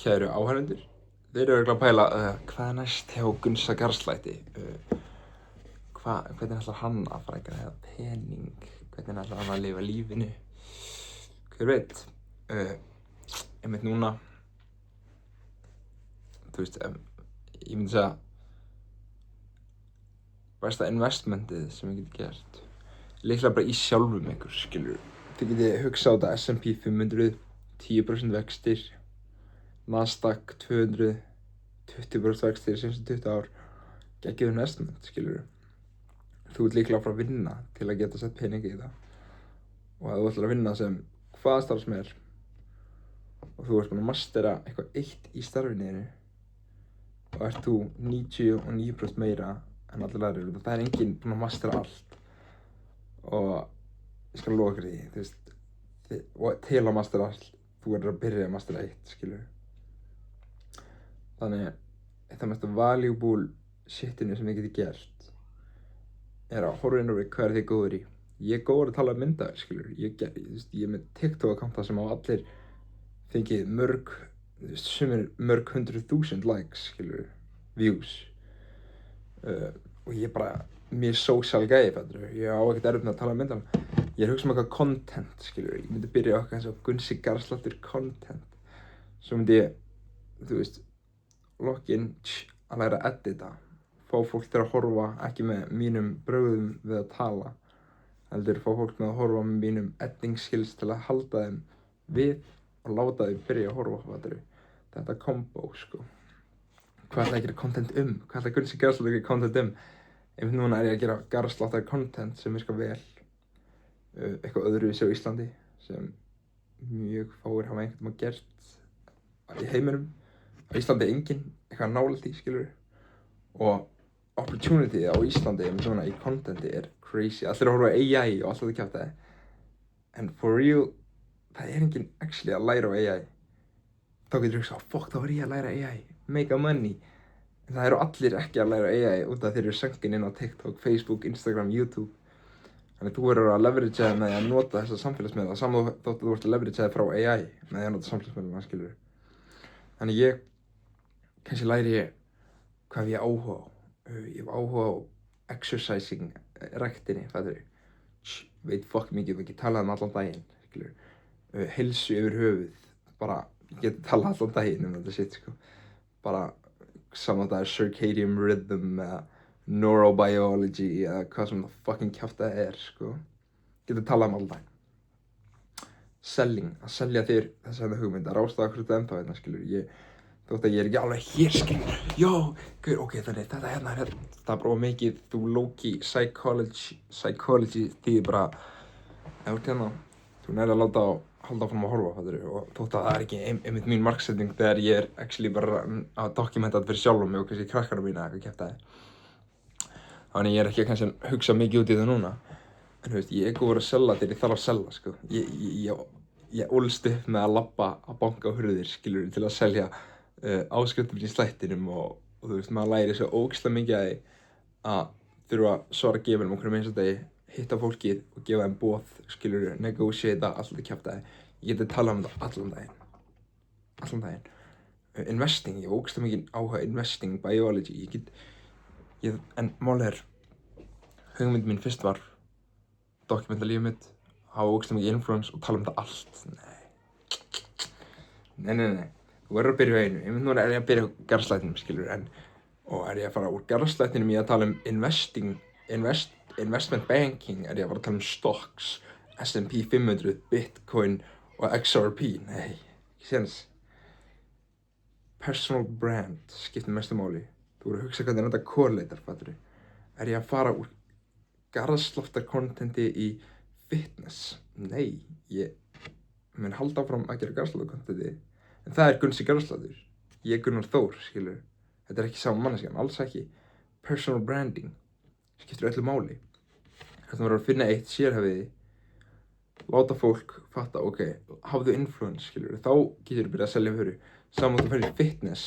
Kæru áhorfendur, þeir eru örugglega að pæla hvað er næst hjá Gunsa Garðslætti? Hvernig ætlar hann að fara að græða pening? Hvernig ætlar hann að lifa lífinu? Hver veit? Einmitt núna, þú veist, ég myndi segja besta investmentið sem ég geti gert. Líklega bara í sjálfum ykkur, skilur. Þið getið hugsað á þetta S&P 500, 10% vextir, Nasdaq 200, 20% vextir síðustu 20 ár. Geggjuð investment, skilur. Þú ert líklega að fara að vinna til að geta sett pening í þetta. Og ef þú ætlar að vinna sem hvaða starf sem er og þú ert búinn að mastera eitthvað eitt í starfinu þínu og ert þú 99% meira en allir aðrir. Það er enginn búinn að mastera allt. Og ég skal lofa ykkur því, þú veist, og til að mastera allt, þú verður að byrja að mastera eitt, skilur. Þannig þetta mest valuable shitinu sem ég geti gert er að horfa inn á hvað er þið góður í. Ég er góður að tala um myndavél, skilur. Ég er með TikTok-akkánta sem á allir fengið sumir mörg 100.000 likes, skilur, views. Og ég er bara mjög social gæi, fattur. Ég á ekkert erfitt með að tala um myndavél. Ég er að hugsa um eitthvað content, skilur. Ég myndi byrja á eitthvað eins og Gunsi Garðslættir content. Svo myndi ég, þú veist, lokkin að læra að edita. Fá fólk til að horfa ekki með mínum brögðum við að tala. Heldur fá fólk með að horfa með mínum editing skills til að halda þeim við og láta þeim byrja að horfa, fattur. Þetta combo, sko. Hvað ætla ég að gera content um? Hvað ætla Gunsi Garðslættir að gera content um? Einmitt núna er ég að gera Garðslættar content sem virkar vel. Eitthvað öðruvísi á Íslandi sem mjög fáir hafa einhvern veginn gert í heiminum. Á Íslandi er enginn eitthvað nálægt í, skilur. Og opportunity á Íslandi svona í contenti er crazy. Allir að horfa á AI og allt þetta kjaftaði. En for real, það er enginn actually að læra á AI. Þá getur þú hugsað, fuck, þá var ég að læra AI. Make a money. En það eru allir ekki að læra AI út af þeir eru söngin inn á TikTok, Facebook, Instagram, YouTube. Þannig þú verður að leveragea það með því að nota þessa samfélagsmiðla saman þótt þú ert að leveragea það frá AI með því að nota samfélagsmiðluna, skilur. Þannig ég, kannski læri ég hvað ég áhuga á. Ég hef áhuga á exercising, ræktinni, fattur. Veit fokk mikið, ég get talað allan daginn, skilur. Heilsu yfir höfuð, bara, ég get talað allan daginn þetta shit, sko. Bara, saman það circadian rhythm eða neurobiology eða hvað sem það fucking kjafta sko. Getur talað allan daginn. Selling, að selja þér þessa hugmynd, að ráðstafa hverju þetta ennþá hérna, skilur. Þótt að ég er ekki alveg hér, skilur. Jó, ok, þannig þetta hérna. Það er bara mikið, þú low-key psychology þýðir bara, ef þú hérna, þú nærið að halda áfram að horfa, fattur. Og þótt að það er ekki einmitt mín marksetning þegar ég er actually bara að dokumenta þetta fyrir sjálfum mig og kannski krakkarna mína eitthvað kjaftaði. Þannig ég er ekki kannski að hugsa mikið út í það núna. En þú veist, ég er góður að selja þegar ég þarf að selja, sko. Ég ólst upp með að labba að banka á hurðir, skilur, til að selja áskriftum í slættinum og þú veist, maður læri svo ógeðslega mikið að því að þurfa að svara gefinum okkur eins og degi, hitta fólkið og gefa þeim boð, skilur, negotiata, allt þetta kjaftaði. Ég geti talað um þetta allan daginn. Investing, ég hef ógeðslega mikið áhuga investing, biology, en málið er, hugmynd mín fyrst var dokumenta lífið mitt, hafa ógeðslega mikið influence og tala um þetta allt. Nei. Þú verður að byrja á einu. Einmitt núna er ég að byrja á Garðslættinum, skilur, og er ég að fara úr Garðslættinum í að tala um investment banking, er ég að fara að tala um stocks, S&P 500, Bitcoin og XRP. Nei, ekki séns. Personal brand skiptir mestu máli. Þú verður að hugsa hvernig þetta korrelatar, fattur. Er ég að fara úr Garðslættar contenti í fitness? Nei, ég mun halda áfram að gera Garðslættar contenti. En það er Gunsi Garðslættir. Ég er Gunnar Þór, skilur. Þetta er ekki sama manneskjan, alls ekki. Personal branding skiptir öllu máli. Þetta verður að finna eitt sérhæfiði. Láta fólk fatta, ok, hafðu influence, skilur. Þá getur þú byrjað að selja fyrir. Saman þú ferð í fitness.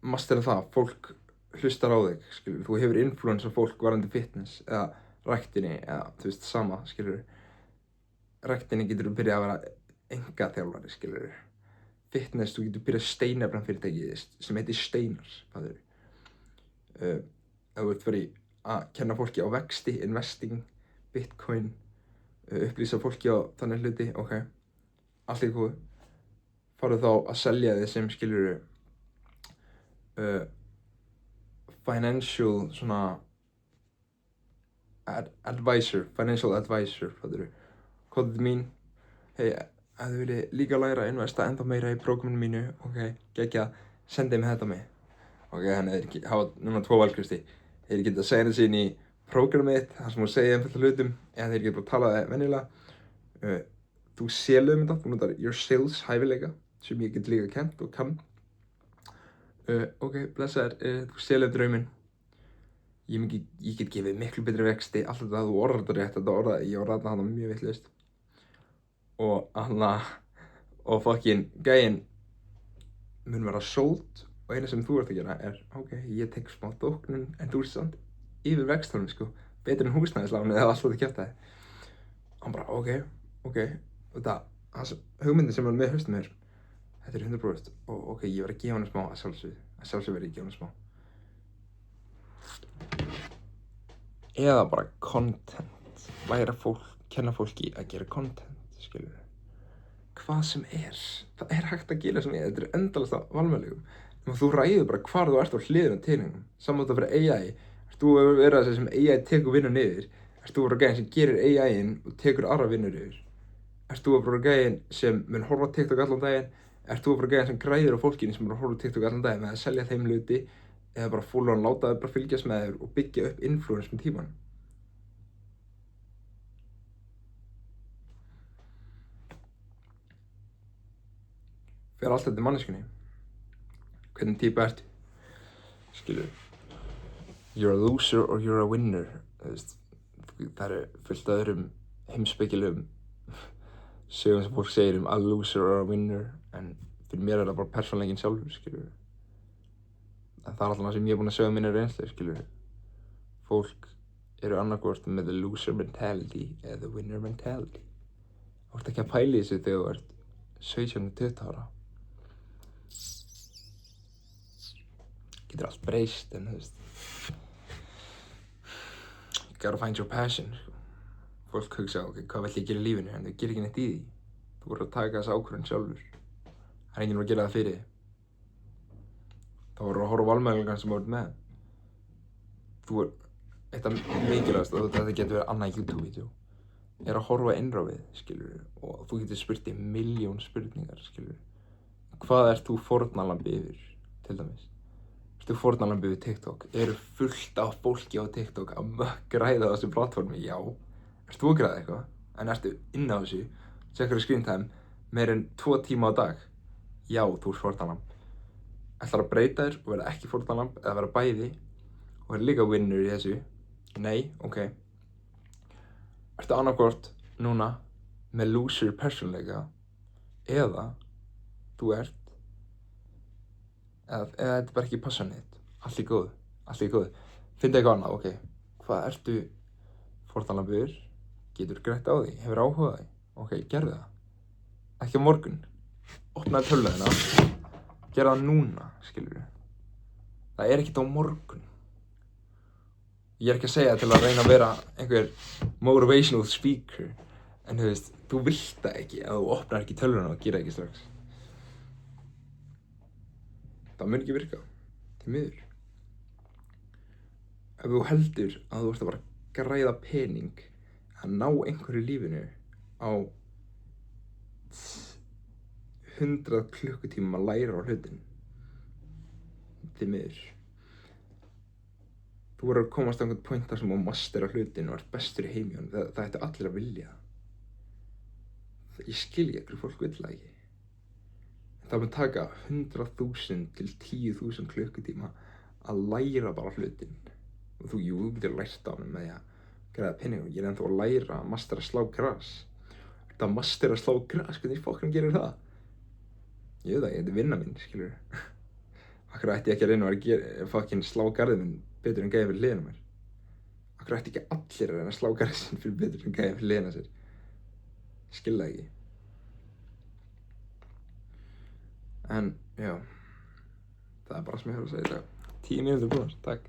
Mastera það, fólk hlustar á þig, skilur. Þú hefur influence á fólk varðandi fitness eða ræktinni eða, þú veist, sama, skilur. Ræktinni getur þú byrjað að vera engaþjálfari, skilur. fitness, þú getur byrjað steinefna fyrirtæki sem heitir Steinar, fattar þú? Ef þú ert fyrir að kenna fólki á vexti, investing, bitcoin, upplýsa fólki á þannig hluti, ok, allt í góðu. Farðu þá að selja þig sem skilurðu financial svona financial advisor, fattar þú? Kodið mín, hei, ef þið viljið líka læra að investa ennþá meira í prógraminu mínu, ok, geggjað, sendið mér þetta með. Ok, þannig þeir hafa núna 2 valkosti. Þeir geta segja þessi inn í prógramið þitt, þar sem þú segir þeim fullt af hlutum, eða þeir geta bara talað þig venjulega. Þú selur þetta, þú notar your sales hæfileika, sem ég get líka kennt og kann. Ok, blessaður, þú selur drauminn. Ég get gefið miklu betri vexti, allt þetta, þú orðar þetta rétt, ég orðaði þetta hana mjög vitlaust. Og fucking gæinn mun vera sold og eina sem þú ert að gera ok, ég tek smá þóknun en þú ert samt yfir vextunum, sko, betur en húsnæðislánið eða allt þetta kjaftaði. Hann bara, ok, og það hugmyndin sem var með haustum mér, þetta 100% og ok, ég verð að gefa hann smá að sjálfsög verð ég að gefa hann smá. Eða bara content, læra fólk, kenna fólki að gera content, skilur. Hvað sem það hægt að gera sem þetta endalaust af valmöguleikum. Þú ræður bara hvar þú ert á hliðina á teningnum. Saman þetta fyrir AI, ert þú að vera þessi sem AI tekur vinnu niður? Ert þú að vera gæðin sem gerir AI-in og tekur aðra vinnur yfir? Ert þú að vera gæðin sem mun horfa á TikTok allan daginn? Ert þú að vera gæðin sem græðir á fólkinu sem mun horfa á TikTok allan daginn með að selja þeim hluti? Eða bara full on láta þau bara fylgjast með þér og byggja upp influence með tímanum? Fer allt eftir manneskunni. Hvernig típa ertu? Skilur. You're a loser or you're a winner. Það fullt af öðrum heimspekilegum sögum sem fólk segir a loser or a winner, en fyrir mér það bara persónuleikinn sjálfur, skilur. En það alltaf sem ég búinn að segja minni reynslu, skilur. Fólk eru annarkvort með the loser mentality eða the winner mentality. Þú ert ekki að pæla í þessu þegar þú ert 17-20 ára. Getur allt breyst, en you gotta find your passion, sko. Fólk hugsa, ok, hvað vill ég gera í lífinu, en þau gerir ekki neitt í því. Þú voru að taka þessa ákvörðun sjálfur. Það enginn að gera það fyrir þig. Þá voru að horfa á valmöguleikann sem þú ert með. Eitt af mikilvægast, og þetta getur verið annað YouTube-vídeó, að horfa innra við, skilur, og þú getur spurt þig milljón spurningar, skilur. Hvað ert þú fórnarlambi yfir, til dæmis? Ertu fórnarlambi við TikTok? Eru fullt af fólki á TikTok að græða á þessu plattformi? Já. Ert þú að græða eitthvað? En ertu inn á þessu? Tekur screen time meir en 2 tíma á dag? Já, þú ert fórnarlamb. Ætlar að breyta þér og verða ekki fórnarlamb eða vera bæði og vera líka winner í þessu? Nei, ok. Ertu annarkvort núna með loser persónuleika eða þú ert eða þetta er bara ekki passanið þitt. Allt í góðu. Findu eitthvað annað, ok. Hvað ertu fórnarlambiður? Getur grætt á því? Hefur áhuga á því? Ok, gerðu það. Ekki á morgun. Opnaðu tölvuna þína. Gerðu það núna, skilurðu. Það er ekkert á morgun. Ég er ekki að segja til að reyna að vera einhver motivational speaker, en þú vilt það ekki ef þú opnar ekki tölvuna og gera það ekki strax. Það mun ekki virka, því miður. Ef þú heldur að þú ert að bara græða pening að ná einhverju í lífinu á 100 klukkutímum að læra á hlutin, því miður. Þú verður að komast á einhvern point þar sem þú mastera hlutin og ert bestur í heimi. Það ættu allir að vilja. Ég skil ekki hverju fólk vill það ekki. Það mun taka 100.000 til 10.000 klukkutíma að læra bara hlutin. Og þú getur lært á hann með því að græða peningum. Ég er ennþá að læra að mastera slá gras. Þetta að mastera slá gras, hvernig fokkan gerir það? Ég veit það, þetta er vinna mín, skilur. Akkur ætti ég ekki að reyna að fokkin slá garðið minn betur en gæði fyrir hliðina á mér? Akkur ætti ekki allir að reyna að slá garðið sinn fyrir betur en gæði fyrir hliðina á sér? Skil það ekki. En, já, það er bara sem ég hefur að segja í dag. 10 mínútur búin, takk.